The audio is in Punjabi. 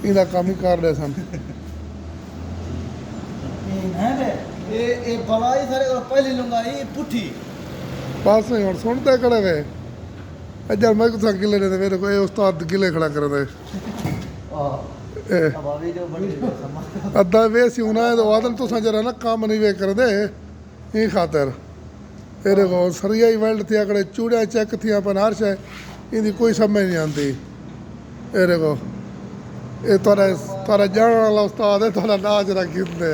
ਇਹਦਾ ਕੰਮ ਹੀ ਕਰ ਰਹੇ ਸਨ। ਇਹ ਬਲਾਈ ਸਾਰੇ ਕੋਲ ਪਹਿਲੀ ਲੰਗਾਈ ਪੁੱਠੀ ਬਸ ਹੁਣ ਸੁਣਦੇ ਕਿਹੜੇ ਵੇ ਅੱਜਾ ਮੈਂ ਕੁਛ ਗਿਲੇ ਨੇ ਮੇਰੇ ਕੋਲ ਇਹ ਉਸਤਾਦ ਗਿਲੇ ਖੜਾ ਕਰਦੇ ਬਾਬੀ ਜੋ ਬੜੀ ਸਮਾ ਅੱਧਾ ਵੇ ਸੀ ਉਹਨਾਂ ਦੇ ਵਾਦਨ ਤੁਸਾਂ ਜਰਾ ਨਾ ਕੰਮ ਨਹੀਂ ਵੇ ਕਰਦੇ ਇਹ ਖਾਤਰ ਇਹਦੇ ਕੋਲ ਸਰੀਆ ਹੀ ਵੈਲਡ ਥी अकड़े चूड़िया चेक थियां पर हर शइ इनकी कोई समझ नहीं आती ਇਹਦੇ ਕੋਲ ਇਹ ਤੁਹਾਡਾ ਜਾਣਨ ਵਾਲਾ ਉਸਤਾਦ ਹੈ ਤੁਹਾਡਾ ਨਾਚ ਰੱਖੀ ਹੁੰਦੇ